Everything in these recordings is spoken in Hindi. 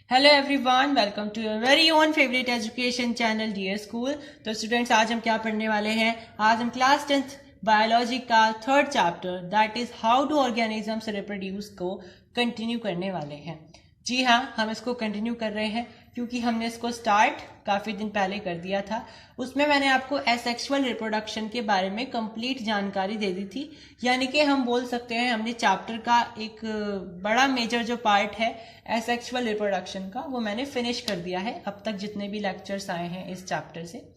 Hello everyone, welcome to your very own favourite education channel dear school. तो स्टूडेंट्स, आज हम क्या पढ़ने वाले हैं? आज हम क्लास 10th बायोलॉजी का third chapter that is how do organisms reproduce को कंटिन्यू करने वाले हैं। जी हाँ, हम इसको कंटिन्यू कर रहे हैं क्योंकि हमने इसको स्टार्ट काफ़ी दिन पहले कर दिया था। उसमें मैंने आपको एसेक्सुअल रिप्रोडक्शन के बारे में कंप्लीट जानकारी दे दी थी। यानी कि हम बोल सकते हैं हमने चैप्टर का एक बड़ा मेजर जो पार्ट है एसेक्सुअल रिप्रोडक्शन का, वो मैंने फिनिश कर दिया है अब तक जितने भी लेक्चर्स आए हैं इस चैप्टर से।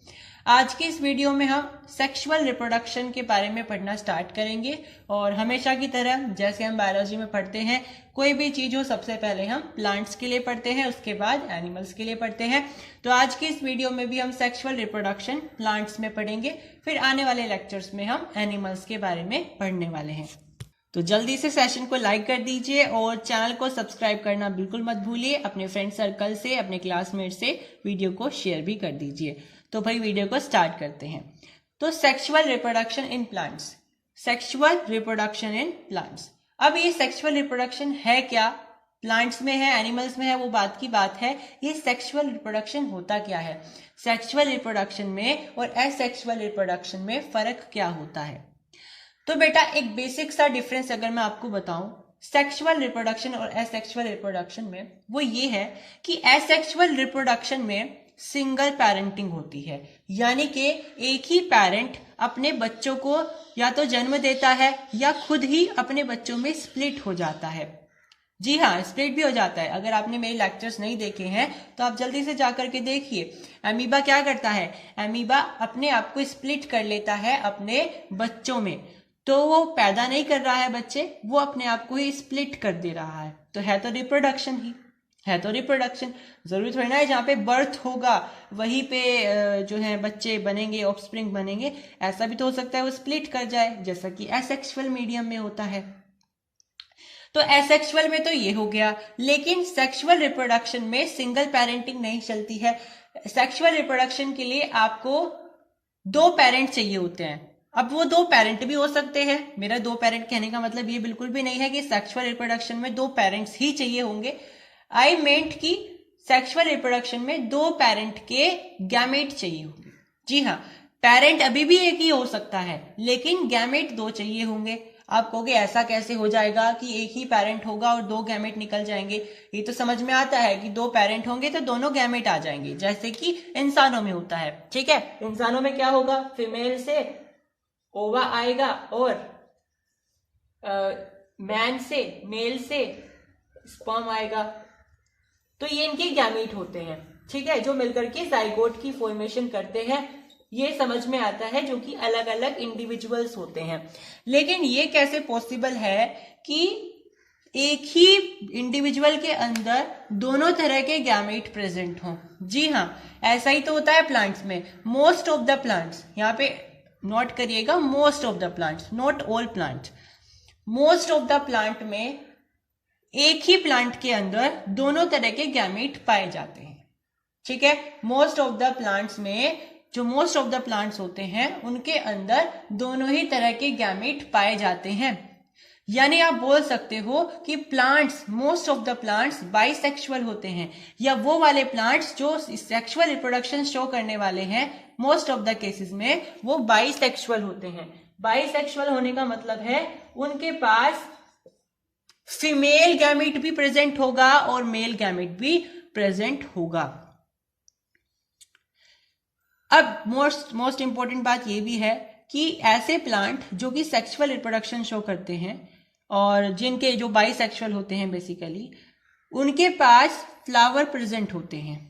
आज की इस वीडियो में हम सेक्सुअल रिप्रोडक्शन के बारे में पढ़ना स्टार्ट करेंगे। और हमेशा की तरह जैसे हम बायोलॉजी में पढ़ते हैं, कोई भी चीज हो सबसे पहले हम प्लांट्स के लिए पढ़ते हैं, उसके बाद एनिमल्स के लिए पढ़ते हैं। तो आज की इस वीडियो में भी हम सेक्सुअल रिप्रोडक्शन प्लांट्स में पढ़ेंगे, फिर आने वाले लेक्चर्स में हम एनिमल्स के बारे में पढ़ने वाले हैं। तो जल्दी से सेशन को लाइक कर दीजिए और चैनल को सब्सक्राइब करना बिल्कुल मत भूलिए। अपने फ्रेंड सर्कल से, अपने क्लासमेट से वीडियो को शेयर भी कर दीजिए। तो भाई वीडियो को स्टार्ट करते हैं। तो sexual reproduction in plants, sexual reproduction in plants. अब ये सेक्सुअल रिप्रोडक्शन है क्या? प्लांट्स में है, एनिमल्स में है, वो बात की बात है। ये सेक्सुअल रिप्रोडक्शन होता क्या है? सेक्सुअल रिप्रोडक्शन में और एसेक्सुअल रिप्रोडक्शन में फर्क क्या होता है? तो बेटा, एक बेसिक सा डिफरेंस अगर मैं आपको बताऊं सेक्सुअल रिप्रोडक्शन और एसेक्सुअल रिप्रोडक्शन में, वो ये है कि एसेक्सुअल रिप्रोडक्शन में सिंगल पेरेंटिंग होती है। यानी कि एक ही पेरेंट अपने बच्चों को या तो जन्म देता है या खुद ही अपने बच्चों में स्प्लिट हो जाता है। जी हाँ, स्प्लिट भी हो जाता है। अगर आपने मेरे लेक्चर्स नहीं देखे हैं तो आप जल्दी से जाकर के देखिए। अमीबा क्या करता है? अमीबा अपने आप को स्प्लिट कर लेता है अपने बच्चों में। तो वो पैदा नहीं कर रहा है बच्चे, वो अपने आप को ही स्प्लिट कर दे रहा है। तो है तो रिप्रोडक्शन ही, है तो रिप्रोडक्शन। जरूरी थोड़ी ना है जहाँ पे बर्थ होगा वहीं पे जो है बच्चे बनेंगे, ऑफस्प्रिंग बनेंगे। ऐसा भी तो हो सकता है वो स्प्लिट कर जाए, जैसा कि एसेक्सुअल मीडियम में होता है। तो एसेक्सुअल में तो ये हो गया, लेकिन सेक्सुअल रिप्रोडक्शन में सिंगल पेरेंटिंग नहीं चलती है। सेक्सुअल रिप्रोडक्शन के लिए आपको दो पेरेंट चाहिए होते हैं। अब वो दो पेरेंट भी हो सकते हैं। मेरा दो पेरेंट कहने का मतलब ये बिल्कुल भी नहीं है कि सेक्सुअल रिप्रोडक्शन में दो पेरेंट्स ही चाहिए होंगे। आई मेंट कि सेक्सुअल रिप्रोडक्शन में दो पेरेंट के गैमेट चाहिए होंगे। जी हाँ, पेरेंट अभी भी एक ही हो सकता है लेकिन गैमेट दो चाहिए होंगे। आप कहोगे ऐसा कैसे हो जाएगा कि एक ही पेरेंट होगा और दो गैमेट निकल जाएंगे? ये तो समझ में आता है कि दो पेरेंट होंगे तो दोनों गैमेट आ जाएंगे, जैसे कि इंसानों में होता है। ठीक है, इंसानों में क्या होगा? फीमेल से ओवा आएगा और मैन से, मेल से स्पर्म आएगा। तो ये इनके गैमेट होते हैं, ठीक है, जो मिलकर के जाइगोट की फॉर्मेशन करते हैं। ये समझ में आता है, जो कि अलग अलग इंडिविजुअल्स होते हैं। लेकिन ये कैसे पॉसिबल है कि एक ही इंडिविजुअल के अंदर दोनों तरह के गैमेट प्रेजेंट हों? जी हाँ, ऐसा ही तो होता है प्लांट्स में। मोस्ट ऑफ द प्लांट्स, यहाँ पे नोट करिएगा, most of the plants, not all plant. Most of the plant में एक ही प्लांट के अंदर दोनों तरह के गैमेट पाए जाते हैं। ठीक है, मोस्ट ऑफ द प्लांट्स में, जो मोस्ट ऑफ द प्लांट्स होते हैं उनके अंदर दोनों ही तरह के गैमेट पाए जाते हैं। यानी आप बोल सकते हो कि plants, most of the plants bisexual होते हैं, या वो वाले प्लांट्स जो सेक्सुअल रिप्रोडक्शन शो करने वाले हैं मोस्ट ऑफ द केसेस में वो बाइसेक्सुअल होते हैं। बाइसेक्सुअल होने का मतलब है उनके पास फीमेल गैमेट भी प्रेजेंट होगा और मेल गैमेट भी प्रेजेंट होगा। अब मोस्ट इंपॉर्टेंट बात यह भी है कि ऐसे प्लांट जो कि सेक्सुअल रिप्रोडक्शन शो करते हैं और जिनके जो बाइसेक्सुअल होते हैं बेसिकली, उनके पास फ्लावर प्रेजेंट होते हैं,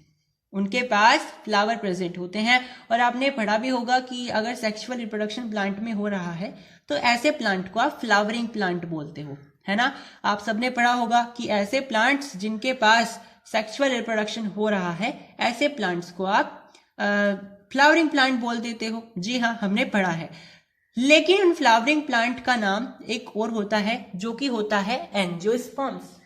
उनके पास फ्लावर प्रेजेंट होते हैं। और आपने पढ़ा भी होगा कि अगर सेक्सुअल रिप्रोडक्शन प्लांट में हो रहा है तो ऐसे प्लांट को आप फ्लावरिंग प्लांट बोलते हो, है ना? आप सबने पढ़ा होगा कि ऐसे प्लांट्स जिनके पास सेक्सुअल रिप्रोडक्शन हो रहा है, ऐसे प्लांट्स को आप फ्लावरिंग प्लांट बोल देते हो। जी हाँ, हमने पढ़ा है। लेकिन उन फ्लावरिंग प्लांट का नाम एक और होता है, जो कि होता है एंजियोस्पर्म्स।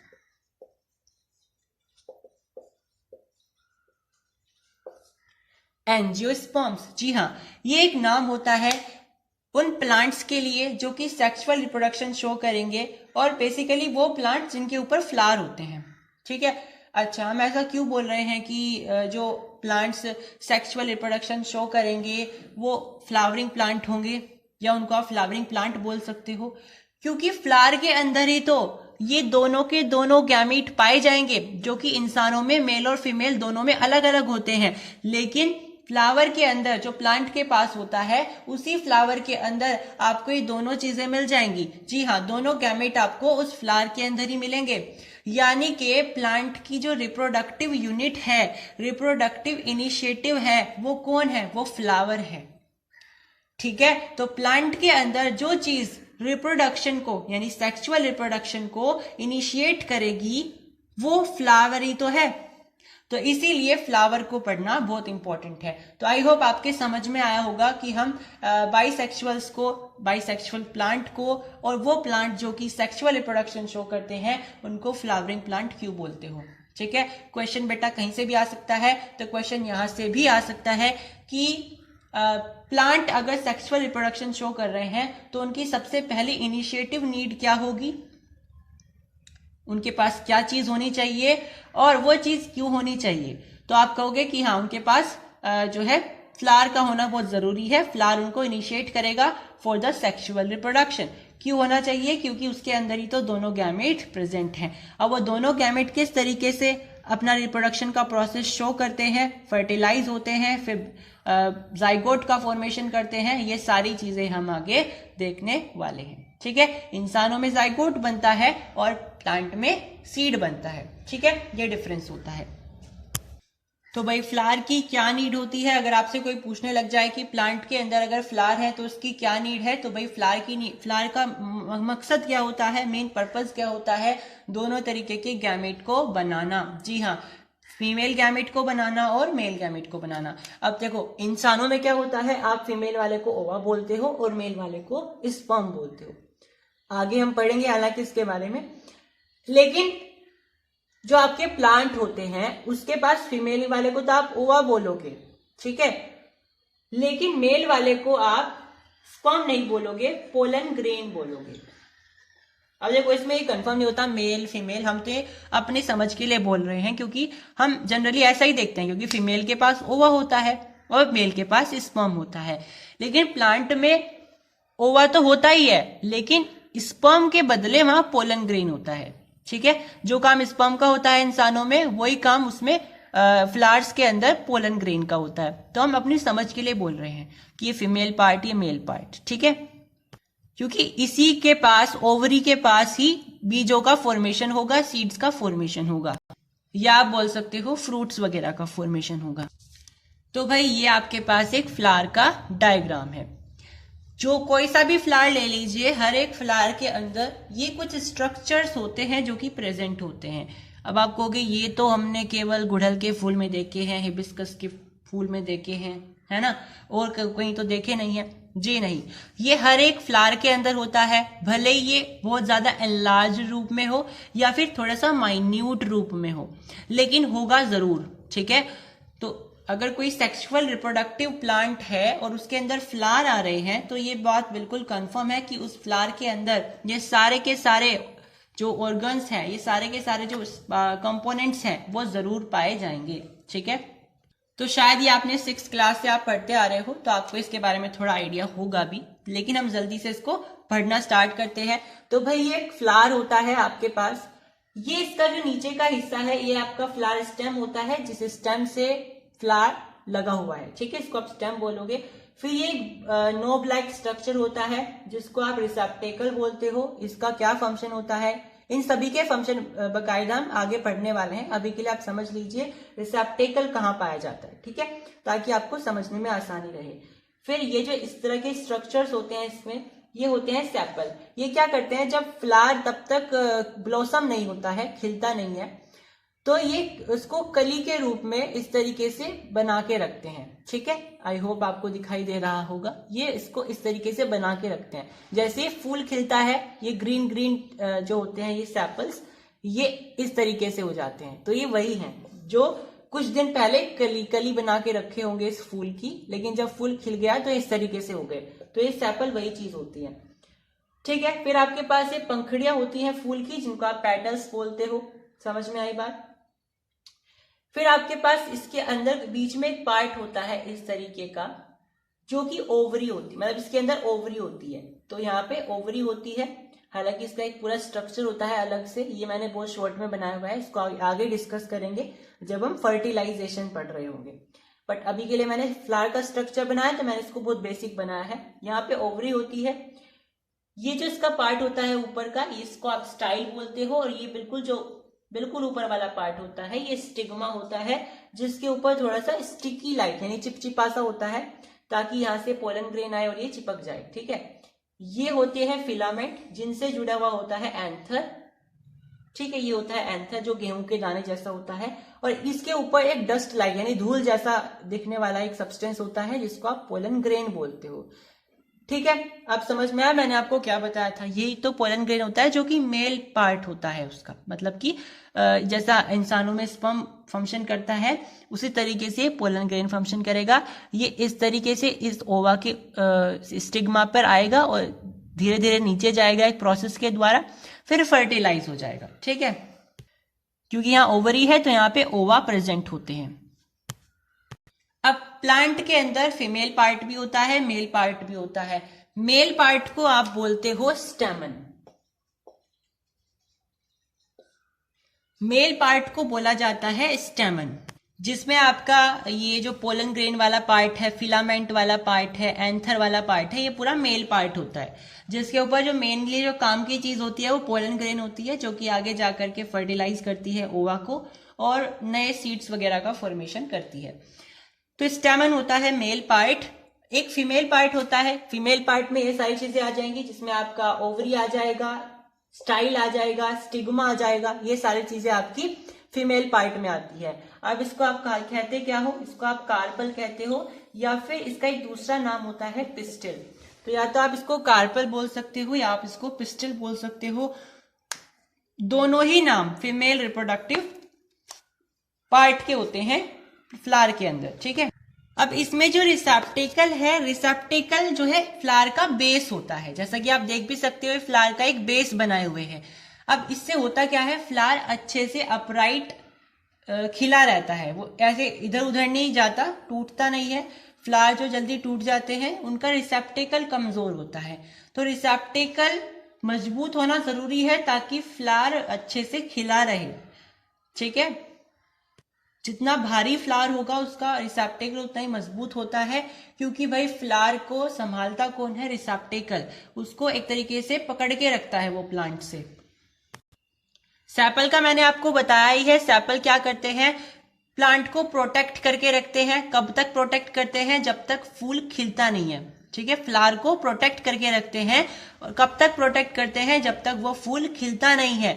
एंजियोस्पर्म्स, जी हाँ, ये एक नाम होता है उन प्लांट्स के लिए जो कि सेक्सुअल रिप्रोडक्शन शो करेंगे, और बेसिकली वो प्लांट्स जिनके ऊपर फ्लावर होते हैं। ठीक है, अच्छा, हम ऐसा क्यों बोल रहे हैं कि जो प्लांट्स सेक्सुअल रिप्रोडक्शन शो करेंगे वो फ्लावरिंग प्लांट होंगे, या उनको आप फ्लावरिंग प्लांट बोल सकते हो? क्योंकि फ्लावर के अंदर ही तो ये दोनों के दोनों गैमीट पाए जाएंगे, जो कि इंसानों में मेल और फीमेल दोनों में अलग अलग होते हैं। लेकिन फ्लावर के अंदर जो प्लांट के पास होता है, उसी फ्लावर के अंदर आपको ये दोनों चीजें मिल जाएंगी। जी हाँ, दोनों गैमेट आपको उस फ्लावर के अंदर ही मिलेंगे। यानी कि प्लांट की जो रिप्रोडक्टिव यूनिट है, रिप्रोडक्टिव इनिशिएटिव है, वो कौन है? वो फ्लावर है। ठीक है, तो प्लांट के अंदर जो चीज रिप्रोडक्शन को यानी सेक्सुअल रिप्रोडक्शन को इनिशिएट करेगी वो फ्लावर ही तो है। तो इसीलिए फ्लावर को पढ़ना बहुत इंपॉर्टेंट है। तो आई होप आपके समझ में आया होगा कि हम बाइसेक्सुअल्स को, बाइसेक्सुअल प्लांट को और वो प्लांट जो कि सेक्सुअल रिप्रोडक्शन शो करते हैं उनको फ्लावरिंग प्लांट क्यों बोलते हो। ठीक है, क्वेश्चन बेटा कहीं से भी आ सकता है। तो क्वेश्चन यहां से भी आ सकता है कि प्लांट अगर सेक्सुअल रिप्रोडक्शन शो कर रहे हैं तो उनकी सबसे पहली इनिशिएटिव नीड क्या होगी, उनके पास क्या चीज होनी चाहिए और वो चीज क्यों होनी चाहिए। तो आप कहोगे कि हाँ, उनके पास जो है फ्लावर का होना बहुत जरूरी है। फ्लावर उनको इनिशिएट करेगा फॉर द सेक्सुअल रिप्रोडक्शन। क्यों होना चाहिए? क्योंकि उसके अंदर ही तो दोनों गैमेट प्रेजेंट हैं। अब वो दोनों गैमेट किस तरीके से अपना रिप्रोडक्शन का प्रोसेस शो करते हैं, फर्टिलाइज होते हैं, फिर जाइगोट का फॉर्मेशन करते हैं, ये सारी चीजें हम आगे देखने वाले हैं। ठीक है, इंसानों में जाइगोट बनता है और प्लांट में सीड बनता है। ठीक है, ये डिफरेंस होता है। तो भाई फ्लावर की क्या नीड होती है? अगर आपसे कोई पूछने लग जाए कि प्लांट के अंदर अगर फ्लावर है तो उसकी क्या नीड है, तो भाई फ्लावर का मकसद क्या होता है, मेन पर्पस क्या होता है? दोनों तरीके के गैमेट को बनाना। जी हाँ, फीमेल गैमेट को बनाना और मेल गैमेट को बनाना। अब देखो इंसानों में क्या होता है, आप फीमेल वाले को ओवा बोलते हो और मेल वाले को स्पर्म बोलते हो। आगे हम पढ़ेंगे हालांकि इसके बारे में। लेकिन जो आपके प्लांट होते हैं उसके पास फीमेल वाले को तो आप ओवा बोलोगे, ठीक है, लेकिन मेल वाले को आप स्पर्म नहीं बोलोगे, पोलन ग्रेन बोलोगे। अब देखो इसमें ये कंफर्म नहीं होता मेल फीमेल, हम तो अपनी समझ के लिए बोल रहे हैं क्योंकि हम जनरली ऐसा ही देखते हैं, क्योंकि फीमेल के पास ओवा होता है और मेल के पास स्पर्म होता है। लेकिन प्लांट में ओवा तो होता ही है, लेकिन स्पर्म के बदले वहां पोलन ग्रेन होता है। ठीक है, जो काम स्पर्म का होता है इंसानों में, वही काम उसमें फ्लावर्स के अंदर पोलन ग्रेन का होता है। तो हम अपनी समझ के लिए बोल रहे हैं कि ये फीमेल पार्ट, ये मेल पार्ट। ठीक है, क्योंकि इसी के पास, ओवरी के पास ही बीजों का फॉर्मेशन होगा, सीड्स का फॉर्मेशन होगा, या आप बोल सकते हो फ्रूट्स वगैरह का फॉर्मेशन होगा। तो भाई ये आपके पास एक फ्लावर का डायग्राम है। जो कोई सा भी फ्लावर ले लीजिए, हर एक फ्लावर के अंदर ये कुछ स्ट्रक्चर्स होते हैं जो कि प्रेजेंट होते हैं। अब आप कहोगे ये तो हमने केवल गुड़हल के फूल में देखे हैं, हिबिस्कस के फूल में देखे हैं, है ना, और कहीं तो देखे नहीं है। जी नहीं, ये हर एक फ्लावर के अंदर होता है, भले ही ये बहुत ज्यादा एनलार्ज रूप में हो या फिर थोड़ा सा माइन्यूट रूप में हो, लेकिन होगा जरूर। ठीक है, तो अगर कोई सेक्सुअल रिप्रोडक्टिव प्लांट है और उसके अंदर फ्लावर आ रहे हैं, तो ये बात बिल्कुल कंफर्म है कि उस फ्लावर के अंदर ये सारे के सारे जो ऑर्गन्स हैं, ये सारे के सारे जो कंपोनेंट्स हैं, वो जरूर पाए जाएंगे। ठीक है, तो शायद ये आपने 6th क्लास से आप पढ़ते आ रहे हो, तो आपको इसके बारे में थोड़ा आइडिया होगा भी, लेकिन हम जल्दी से इसको पढ़ना स्टार्ट करते हैं। तो भाई ये एक फ्लावर होता है आपके पास, ये इसका जो नीचे का हिस्सा है ये आपका फ्लावर स्टेम होता है, जिस स्टेम से फ्लावर लगा हुआ है। ठीक है, इसको आप स्टेम बोलोगे। फिर ये नो ब्लैक स्ट्रक्चर होता है जिसको आप रिसेप्टेकल बोलते हो। इसका क्या फंक्शन होता है, इन सभी के फंक्शन बकायदा हम आगे पढ़ने वाले हैं। अभी के लिए आप समझ लीजिए रिसेप्टेकल कहाँ पाया जाता है, ठीक है, ताकि आपको समझने में आसानी रहे। फिर ये जो इस तरह के स्ट्रक्चर्स होते हैं इसमें, ये होते हैं सेपल। ये क्या करते हैं, जब फ्लावर तब तक ब्लॉसम नहीं होता है, खिलता नहीं है, तो ये उसको कली के रूप में इस तरीके से बना के रखते हैं। ठीक है, आई होप आपको दिखाई दे रहा होगा, ये इसको इस तरीके से बना के रखते हैं। जैसे फूल खिलता है, ये ग्रीन ग्रीन जो होते हैं ये सेपल्स, ये इस तरीके से हो जाते हैं। तो ये वही हैं जो कुछ दिन पहले कली बना के रखे होंगे इस फूल की, लेकिन जब फूल खिल गया तो इस तरीके से हो गए। तो ये सेपल वही चीज होती है। ठीक है, फिर आपके पास ये पंखुड़ियां होती हैं फूल की, जिनको आप पेटल्स बोलते हो। समझ में आई बात? फिर आपके पास इसके अंदर बीच में एक पार्ट होता है इस तरीके का, जो कि ओवरी होती है, मतलब इसके अंदर ओवरी होती है। तो यहाँ पे ओवरी होती है, हालांकि इसका एक पूरा स्ट्रक्चर होता है अलग से, ये मैंने बहुत शॉर्ट में बनाया हुआ है, इसको आगे डिस्कस करेंगे जब हम फर्टिलाइजेशन पढ़ रहे होंगे। बट अभी के लिए मैंने फ्लावर का स्ट्रक्चर बनाया, तो मैंने इसको बहुत बेसिक बनाया है। यहाँ पे ओवरी होती है, ये जो इसका पार्ट होता है ऊपर का, इसको आप स्टाइल बोलते हो, और ये बिल्कुल ऊपर वाला पार्ट होता है, ये स्टिग्मा होता है, जिसके ऊपर थोड़ा सा स्टिकी लाइक यानी चिपचिपा सा होता है, ताकि यहाँ से पोलन ग्रेन आए और ये चिपक जाए। ठीक है, ये होते हैं फिलामेंट, जिनसे जुड़ा हुआ होता है एंथर। ठीक है, ये होता है एंथर, जो गेहूं के दाने जैसा होता है, और इसके ऊपर एक डस्ट लाइक यानी धूल जैसा दिखने वाला एक सब्सटेंस होता है, जिसको आप पोलन ग्रेन बोलते हो। ठीक है, अब समझ में आया मैंने आपको क्या बताया था। यही तो पोलन ग्रेन होता है, जो कि मेल पार्ट होता है उसका, मतलब कि जैसा इंसानों में स्पर्म फंक्शन करता है उसी तरीके से पोलन ग्रेन फंक्शन करेगा। ये इस तरीके से इस ओवा के स्टिग्मा पर आएगा और धीरे धीरे नीचे जाएगा एक प्रोसेस के द्वारा, फिर फर्टिलाइज हो जाएगा। ठीक है, क्योंकि यहाँ ओवरी है तो यहाँ पे ओवा प्रेजेंट होते हैं। अब प्लांट के अंदर फीमेल पार्ट भी होता है, मेल पार्ट भी होता है। मेल पार्ट को आप बोलते हो स्टेमन, मेल पार्ट को बोला जाता है स्टेमन, जिसमें आपका ये जो पोलन ग्रेन वाला पार्ट है, फिलामेंट वाला पार्ट है, एंथर वाला पार्ट है, ये पूरा मेल पार्ट होता है, जिसके ऊपर जो मेनली जो काम की चीज होती है वो पोलन ग्रेन होती है, जो कि आगे जाकर के फर्टिलाइज करती है ओवा को और नए सीड्स वगैरह का फॉर्मेशन करती है। तो स्टेमन होता है मेल पार्ट। एक फीमेल पार्ट होता है, फीमेल पार्ट में ये सारी चीजें आ जाएंगी, जिसमें आपका ओवरी आ जाएगा, स्टाइल आ जाएगा, स्टिग्मा आ जाएगा, ये सारी चीजें आपकी फीमेल पार्ट में आती है। अब इसको आप कहते क्या हो, इसको आप कार्पल कहते हो, या फिर इसका एक दूसरा नाम होता है पिस्टिल। तो या तो आप इसको कार्पल बोल सकते हो या आप इसको पिस्टिल बोल सकते हो, दोनों ही नाम फीमेल रिप्रोडक्टिव पार्ट के होते हैं फ्लावर के अंदर। ठीक है, अब इसमें जो रिसेप्टेकल है, रिसेप्टेकल जो है फ्लावर का बेस होता है, जैसा कि आप देख भी सकते हो फ्लावर का एक बेस बनाए हुए है। अब इससे होता क्या है, फ्लावर अच्छे से अपराइट खिला रहता है, वो ऐसे इधर उधर नहीं जाता, टूटता नहीं है। फ्लावर जो जल्दी टूट जाते हैं उनका रिसेप्टेकल कमजोर होता है, तो रिसेप्टेकल मजबूत होना जरूरी है ताकि फ्लावर अच्छे से खिला रहे। ठीक है, जितना भारी फ्लावर होगा उसका रिसेप्टेकल उतना ही मजबूत होता है, क्योंकि भाई फ्लावर को संभालता कौन है, रिसेप्टेकल, उसको एक तरीके से पकड़ के रखता है वो प्लांट से। सेपल का मैंने आपको बताया ही है, सेपल क्या करते हैं, प्लांट को प्रोटेक्ट करके रखते हैं। कब तक प्रोटेक्ट करते हैं, जब तक फूल खिलता नहीं है। ठीक है, फ्लावर को प्रोटेक्ट करके रखते हैं, और कब तक प्रोटेक्ट करते हैं, जब तक वो फूल खिलता नहीं है,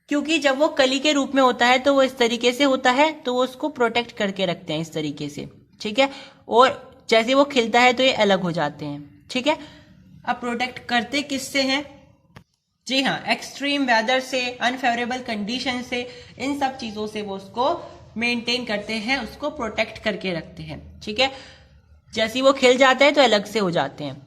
क्योंकि जब वो कली के रूप में होता है तो वो इस तरीके से होता है, तो वो उसको प्रोटेक्ट करके रखते हैं इस तरीके से। ठीक है, और जैसे वो खिलता है तो ये अलग हो जाते हैं। ठीक है, अब प्रोटेक्ट करते किससे हैं, जी हाँ, एक्सट्रीम वेदर से, अनफेवरेबल कंडीशन से, इन सब चीजों से वो उसको मेंटेन करते हैं, उसको प्रोटेक्ट करके रखते हैं। ठीक है, जैसे वो खिल जाता है तो अलग से हो जाते हैं।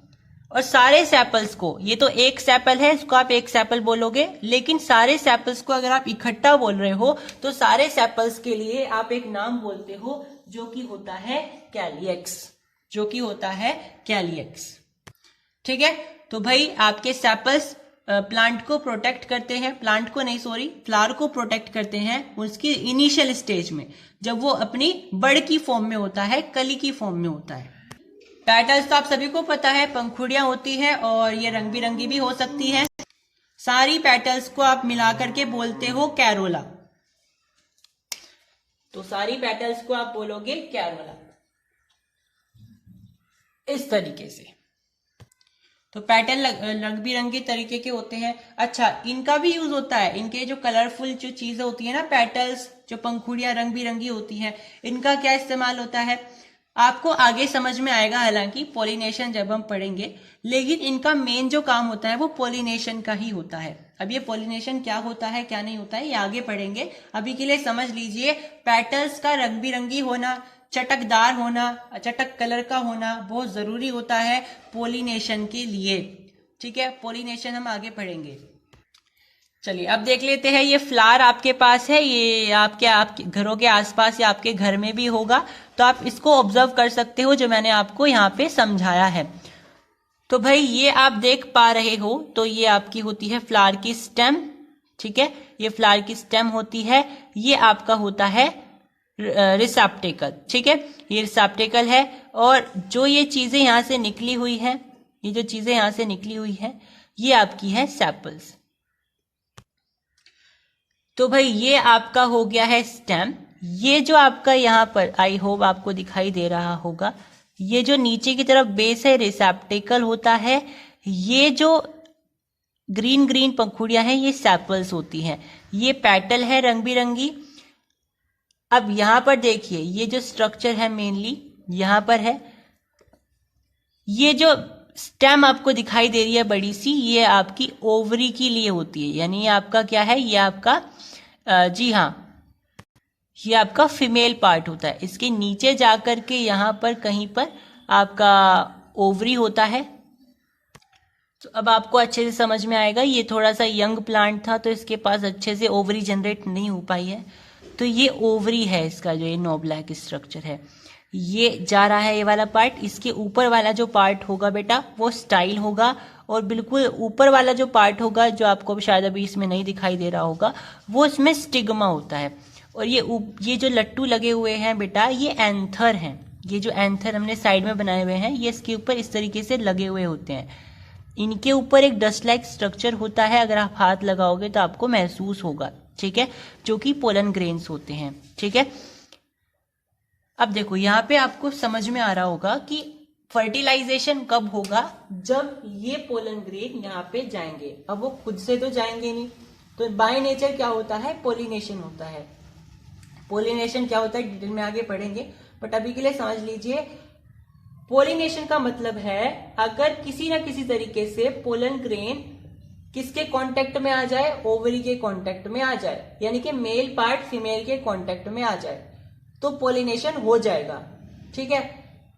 और सारे सैपल्स को, ये तो एक सैपल है, इसको आप एक सैपल बोलोगे, लेकिन सारे सैपल्स को अगर आप इकट्ठा बोल रहे हो तो सारे सैपल्स के लिए आप एक नाम बोलते हो, जो कि होता है कैलियक्स, जो कि होता है कैलियक्स। ठीक है, तो भाई आपके सैपल्स प्लांट को प्रोटेक्ट करते हैं, प्लांट को नहीं सॉरी, फ्लावर को प्रोटेक्ट करते हैं उसकी इनिशियल स्टेज में, जब वो अपनी बड़ की फॉर्म में होता है, कली की फॉर्म में होता है। पेटल्स तो आप सभी को पता है, पंखुड़ियां होती है और ये रंग बिरंगी भी हो सकती है। सारी पेटल्स को आप मिला करके बोलते हो कैरोला, तो सारी पेटल्स को आप बोलोगे कैरोला, इस तरीके से। तो पेटल रंग बिरंगे तरीके के होते हैं। अच्छा, इनका भी यूज होता है, इनके जो कलरफुल जो चीजें होती है ना, पेटल्स, जो पंखुड़ियां रंग बिरंगी होती हैं, इनका क्या इस्तेमाल होता है आपको आगे समझ में आएगा, हालांकि पॉलिनेशन जब हम पढ़ेंगे, लेकिन इनका मेन जो काम होता है वो पॉलिनेशन का ही होता है। अब ये पॉलिनेशन क्या होता है क्या नहीं होता है ये आगे पढ़ेंगे, अभी के लिए समझ लीजिए पेटल्स का रंग बिरंगी होना, चटकदार होना, चटक कलर का होना बहुत जरूरी होता है पॉलिनेशन के लिए। ठीक है, पॉलिनेशन हम आगे पढ़ेंगे। चलिए अब देख लेते हैं, ये फ्लावर आपके पास है, ये आपके घरों के आसपास या आपके घर में भी होगा, तो आप इसको ऑब्जर्व कर सकते हो जो मैंने आपको यहाँ पे समझाया है। तो भाई ये आप देख पा रहे हो, तो ये आपकी होती है फ्लावर की स्टेम, ठीक है, ये फ्लावर की स्टेम होती है, ये आपका होता है रिसेप्टेकल, ठीक है, ये रिसेप्टेकल है। और जो ये चीजें यहाँ से निकली हुई है, ये जो चीजें यहाँ से निकली हुई है, ये आपकी है सेपल्स। तो भाई ये आपका हो गया है स्टेम। ये जो आपका यहाँ पर, आई होप आपको दिखाई दे रहा होगा, ये जो नीचे की तरफ बेस है रिसेप्टेकल होता है, ये जो ग्रीन ग्रीन पंखुड़ियां हैं ये सेपल्स होती हैं, ये पेटल है रंग बिरंगी। अब यहां पर देखिए ये जो स्ट्रक्चर है मेनली यहां पर है, ये जो स्टेम आपको दिखाई दे रही है बड़ी सी, ये आपकी ओवरी के लिए होती है, यानी ये आपका क्या है, ये आपका जी हाँ, ये आपका फीमेल पार्ट होता है। इसके नीचे जाकर के यहाँ पर कहीं पर आपका ओवरी होता है। तो अब आपको अच्छे से समझ में आएगा, ये थोड़ा सा यंग प्लांट था तो इसके पास अच्छे से ओवरी जनरेट नहीं हो पाई है, तो ये ओवरी है इसका, जो ये नो ब्लैक स्ट्रक्चर है, ये जा रहा है ये वाला पार्ट। इसके ऊपर वाला जो पार्ट होगा बेटा वो स्टाइल होगा, और बिल्कुल ऊपर वाला जो पार्ट होगा जो आपको शायद अभी इसमें नहीं दिखाई दे रहा होगा, वो इसमें स्टिग्मा होता है। और ये जो लट्टू लगे हुए हैं बेटा, ये एंथर हैं, ये जो एंथर हमने साइड में बनाए हुए हैं ये इसके ऊपर इस तरीके से लगे हुए होते हैं। इनके ऊपर एक डस्ट लाइक स्ट्रक्चर होता है, अगर आप हाथ लगाओगे तो आपको महसूस होगा, ठीक है, जो कि पोलन ग्रेन्स होते हैं, ठीक है। अब देखो यहाँ पे आपको समझ में आ रहा होगा कि फर्टिलाइजेशन कब होगा, जब ये पोलन ग्रेन यहाँ पे जाएंगे। अब वो खुद से तो जाएंगे नहीं, तो बाय नेचर क्या होता है, पोलिनेशन होता है। पोलिनेशन क्या होता है डिटेल में आगे पढ़ेंगे, बट अभी के लिए समझ लीजिए, पोलिनेशन का मतलब है अगर किसी ना किसी तरीके से पोलन ग्रेन किसके कांटेक्ट में आ जाए, ओवरी के कांटेक्ट में आ जाए, यानी कि मेल पार्ट फीमेल के कांटेक्ट में आ जाए, तो पोलिनेशन हो जाएगा, ठीक है।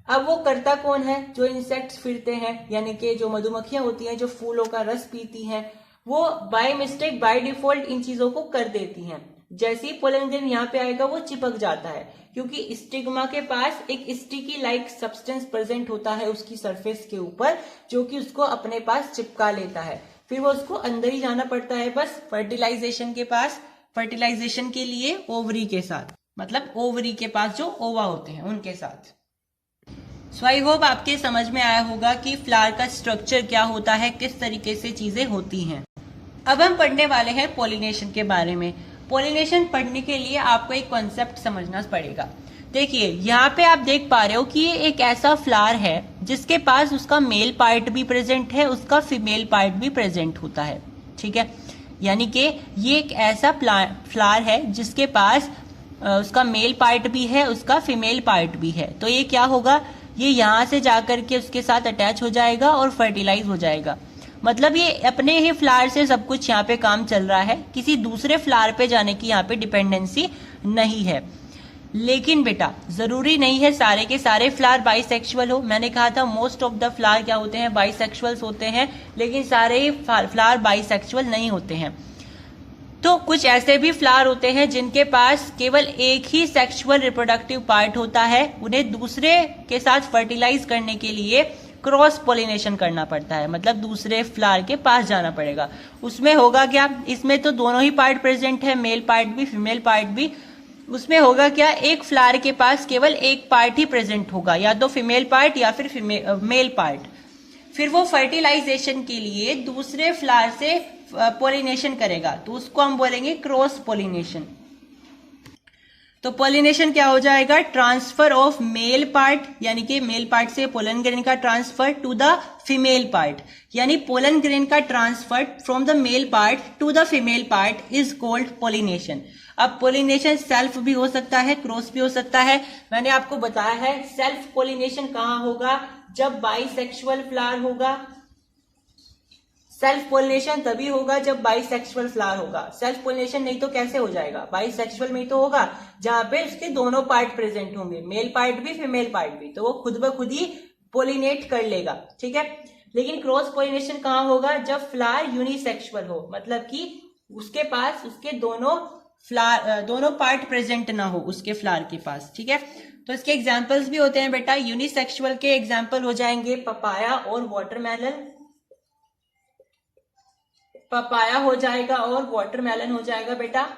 अब वो करता कौन है, जो इंसेक्ट्स फिरते हैं, यानी कि जो मधुमक्खियां होती हैं जो फूलों का रस पीती हैं, वो by mistake by default in चीजों को कर देती हैं। जैसे ही पोलन ग्रेन यहाँ पे आएगा वो चिपक जाता है, क्योंकि स्टिग्मा के पास एक स्टिकी लाइक सब्सटेंस प्रेजेंट होता है उसकी सरफेस के ऊपर, जो कि उसको अपने पास चिपका लेता है। फिर वो उसको अंदर ही जाना पड़ता है बस फर्टिलाइजेशन के पास, फर्टिलाइजेशन के लिए ओवरी के साथ, मतलब ओवरी के पास जो ओवा होते हैं उनके साथ। सो आई होप आपके समझ में आया होगा कि फ्लावर का स्ट्रक्चर क्या होता है, किस तरीके से चीजें होती हैं। अब हम पढ़ने वाले हैं पॉलिनेशन के बारे में। पॉलिनेशन पढ़ने के लिए आपको एक कॉन्सेप्ट समझना पड़ेगा। देखिए यहाँ पे आप देख पा रहे हो कि ये एक ऐसा फ्लावर है जिसके पास उसका मेल पार्ट भी प्रेजेंट है, उसका फीमेल पार्ट भी प्रेजेंट होता है, ठीक है। यानी कि ये एक ऐसा फ्लावर है जिसके पास उसका मेल पार्ट भी है, उसका फीमेल पार्ट भी है। तो ये क्या होगा, ये यहाँ से जाकर के उसके साथ अटैच हो जाएगा और फर्टिलाइज हो जाएगा। मतलब ये अपने ही फ्लावर से सब कुछ यहाँ पे काम चल रहा है, किसी दूसरे फ्लावर पे जाने की यहाँ पे डिपेंडेंसी नहीं है। लेकिन बेटा जरूरी नहीं है सारे के सारे फ्लावर बाइसेक्सुअल हो। मैंने कहा था मोस्ट ऑफ द फ्लावर क्या होते हैं, बाइसेक्सुअल्स होते हैं, लेकिन सारे ही फ्लावर बाइसेक्सुअल नहीं होते हैं। तो कुछ ऐसे भी फ्लावर होते हैं जिनके पास केवल एक ही सेक्सुअल रिप्रोडक्टिव पार्ट होता है, उन्हें दूसरे के साथ फर्टिलाइज करने के लिए क्रॉस पोलिनेशन करना पड़ता है, मतलब दूसरे फ्लावर के पास जाना पड़ेगा। उसमें होगा क्या, इसमें तो दोनों ही पार्ट प्रेजेंट है, मेल पार्ट भी फीमेल पार्ट भी। उसमें होगा क्या, एक फ्लावर के पास केवल एक पार्ट ही प्रेजेंट होगा, या तो फीमेल पार्ट या फिर मेल पार्ट। फिर वो फर्टिलाइजेशन के लिए दूसरे फ्लावर से पोलिनेशन करेगा, तो उसको हम बोलेंगे क्रॉस पोलिनेशन। तो पोलिनेशन क्या हो जाएगा, ट्रांसफर ऑफ मेल पार्ट, यानी कि मेल पार्ट से पोलन ग्रेन का transfer to the female part, यानी पोलन ग्रेन का transfer from the male part to the female part is called pollination. अब पोलिनेशन सेल्फ भी हो सकता है, क्रॉस भी हो सकता है। मैंने आपको बताया है सेल्फ पोलिनेशन कहाँ होगा, जब बाइसेक्सुअल फ्लावर होगा। सेल्फ पोलिनेशन तभी होगा जब बाइसेक्सुअल फ्लावर होगा। सेल्फ पोलिनेशन नहीं तो कैसे हो जाएगा, बाइसेक्सुअल में ही तो होगा, जहां पे उसके दोनों पार्ट प्रेजेंट होंगे, मेल पार्ट भी फीमेल पार्ट भी, तो वो खुद ब खुद ही पोलिनेट कर लेगा, ठीक है। लेकिन क्रॉस पोलिनेशन कहाँ होगा, जब फ्लावर यूनिसेक्सुअल हो, मतलब कि उसके पास उसके दोनों पार्ट प्रेजेंट ना हो उसके फ्लावर के पास, ठीक है। तो इसके एग्जाम्पल्स भी होते हैं बेटा, यूनिसेक्सुअल के एग्जाम्पल हो जाएंगे पपाया और वाटरमेलन, पपाया हो जाएगा और वाटरमेलन हो जाएगा बेटा।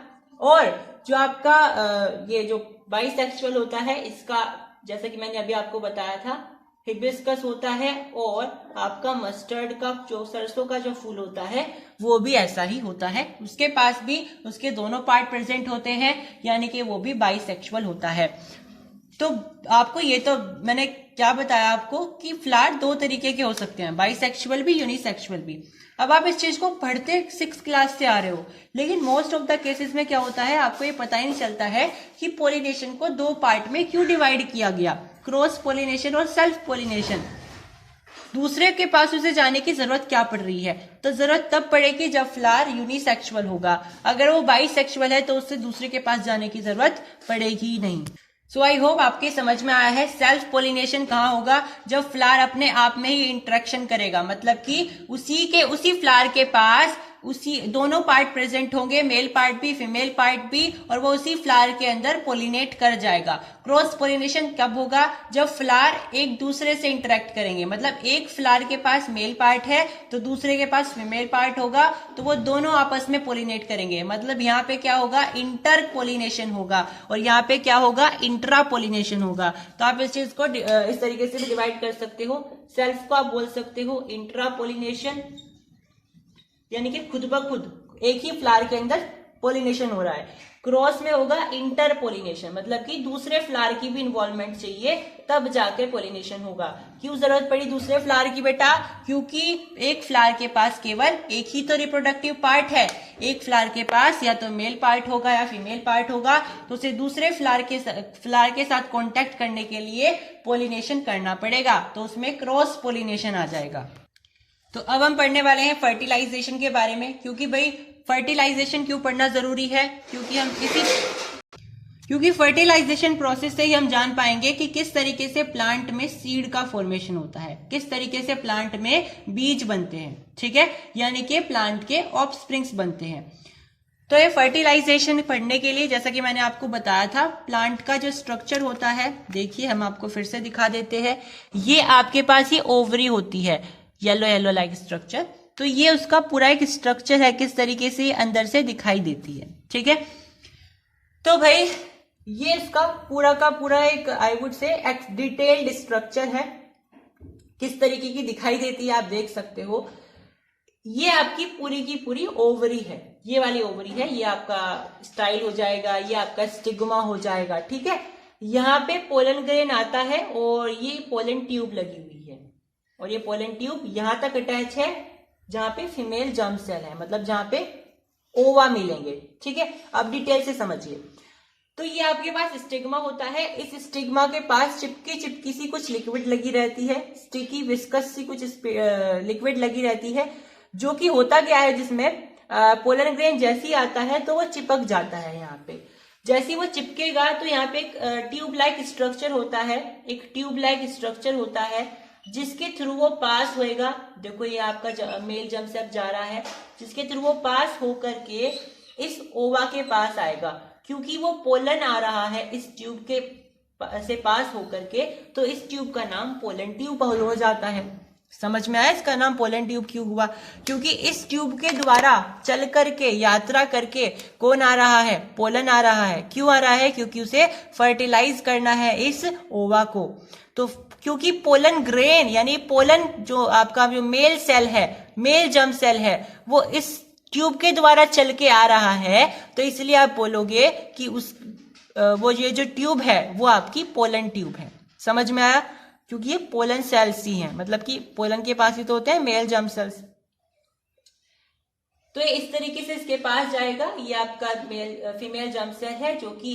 और जो आपका ये जो बाइसेक्सुअल होता है, इसका जैसे कि मैंने अभी आपको बताया था, हिबिस्कस होता है, और आपका मस्टर्ड का जो सरसों का जो फूल होता है वो भी ऐसा ही होता है, उसके पास भी उसके दोनों पार्ट प्रेजेंट होते हैं, यानी कि वो भी बाइसेक्सुअल होता है। तो आपको ये तो मैंने क्या बताया आपको कि फ्लावर दो तरीके के हो सकते हैं, बाइसेक्सुअल भी, यूनिसेक्सुअल भी। अब आप इस चीज को पढ़ते 6th क्लास से आ रहे हो, लेकिन मोस्ट ऑफ द केसेस में क्या होता है, आपको ये पता ही नहीं चलता है कि पोलिनेशन को दो पार्ट में क्यों डिवाइड किया गया, क्रॉस पोलिनेशन और सेल्फ पोलिनेशन। दूसरे के पास उसे जाने की जरूरत क्या पड़ रही है, तो जरूरत तब पड़ेगी जब फ्लावर यूनिसेक्सुअल होगा। अगर वो बाइसेक्सुअल है तो उससे दूसरे के पास जाने की जरूरत पड़ेगी नहीं। सो आई होप आपके समझ में आया है। सेल्फ पोलिनेशन कहाँ होगा, जब फ्लावर अपने आप में ही इंटरेक्शन करेगा, मतलब कि उसी फ्लावर के पास उसी दोनों पार्ट प्रेजेंट होंगे, मेल पार्ट भी फीमेल पार्ट भी, और वो उसी फ्लावर के अंदर पोलिनेट कर जाएगा। क्रॉस पोलिनेशन कब होगा, जब फ्लावर एक दूसरे से इंटरेक्ट करेंगे, मतलब एक फ्लावर के पास मेल पार्ट है तो दूसरे के पास फीमेल पार्ट होगा, तो वो दोनों आपस में पोलिनेट करेंगे, मतलब यहाँ पे क्या होगा, इंटर पोलिनेशन होगा, और यहाँ पे क्या होगा, इंट्रा पोलिनेशन होगा। तो आप इस चीज को इस तरीके से भी डिवाइड कर सकते हो। सेल्फ को आप बोल सकते हो इंट्रा पोलिनेशन, यानी कि खुद ब खुद एक ही फ्लावर के अंदर पोलिनेशन हो रहा है। क्रॉस में होगा इंटर पोलिनेशन, मतलब कि दूसरे फ्लावर की भी इन्वॉल्वमेंट चाहिए तब जाकर पोलिनेशन होगा। क्यों जरूरत पड़ी दूसरे फ्लावर की बेटा, क्योंकि एक फ्लावर के पास केवल एक ही तो रिप्रोडक्टिव पार्ट है, एक फ्लावर के पास या तो मेल पार्ट होगा या फीमेल पार्ट होगा, तो उसे दूसरे फ्लावर के साथ कॉन्टेक्ट करने के लिए पोलिनेशन करना पड़ेगा, तो उसमें क्रॉस पोलिनेशन आ जाएगा। तो अब हम पढ़ने वाले हैं फर्टिलाइजेशन के बारे में, क्योंकि भाई फर्टिलाइजेशन क्यों पढ़ना जरूरी है, क्योंकि फर्टिलाइजेशन प्रोसेस से ही हम जान पाएंगे कि किस तरीके से प्लांट में सीड का फॉर्मेशन होता है, किस तरीके से प्लांट में बीज बनते हैं, ठीक है, यानी कि प्लांट के ऑफस्प्रिंग्स बनते हैं। तो ये फर्टिलाइजेशन पढ़ने के लिए, जैसा कि मैंने आपको बताया था, प्लांट का जो स्ट्रक्चर होता है, देखिए हम आपको फिर से दिखा देते हैं। ये आपके पास ये ओवरी होती है, येलो येलो लाइक स्ट्रक्चर, तो ये उसका पूरा एक स्ट्रक्चर है, किस तरीके से अंदर से दिखाई देती है, ठीक है। तो भाई ये इसका पूरा का पूरा एक आई वुड से एक डिटेल्ड स्ट्रक्चर है, किस तरीके की दिखाई देती है आप देख सकते हो। ये आपकी पूरी की पूरी ओवरी है, ये वाली ओवरी है, ये आपका स्टाइल हो जाएगा, ये आपका स्टिग्मा हो जाएगा, ठीक है। यहाँ पे पोलन ग्रेन आता है और ये पोलन ट्यूब लगी हुई है, और ये पोलन ट्यूब यहां तक अटैच है जहां पे फीमेल जर्म सेल है, मतलब जहां पे ओवा मिलेंगे, ठीक है। अब डिटेल से समझिए। तो ये आपके पास स्टिग्मा होता है, इस स्टिग्मा के पास चिपकी सी कुछ लिक्विड लगी रहती है, स्टिकी विस्कस सी कुछ लिक्विड लगी रहती है, जो कि होता क्या है, जिसमें पोलन ग्रेन जैसे ही आता है तो वो चिपक जाता है। यहाँ पे जैसे ही वो चिपकेगा तो यहाँ पे एक ट्यूब लाइक स्ट्रक्चर होता है, एक ट्यूब लाइक स्ट्रक्चर होता है जिसके थ्रू वो पास होएगा। देखो ये आपका मेल जर्म सेल जा रहा है, जिसके थ्रू वो पास होकर के इस ओवा के पास आएगा, क्योंकि वो पोलन आ रहा है इस ट्यूब के से पास होकर के, तो इस ट्यूब का नाम पोलन ट्यूब हो जाता है। समझ में आया इसका नाम पोलन ट्यूब क्यों हुआ, क्योंकि इस ट्यूब के द्वारा चल करके यात्रा करके कौन आ रहा है, पोलन आ रहा है। क्यों आ रहा है, क्योंकि उसे फर्टिलाइज करना है इस ओवा को। तो क्योंकि पोलन ग्रेन यानी पोलन जो आपका जो मेल सेल है, मेल जर्म सेल है, वो इस ट्यूब के द्वारा चल के आ रहा है, तो इसलिए आप बोलोगे कि वो ये जो ट्यूब है वो आपकी पोलन ट्यूब है। समझ में आया, क्योंकि ये पोलन सेल्स ही हैं, मतलब कि पोलन के पास ही तो होते हैं मेल जर्म सेल्स। तो ये इस तरीके से इसके पास जाएगा, ये आपका फीमेल जर्म सेल है जो कि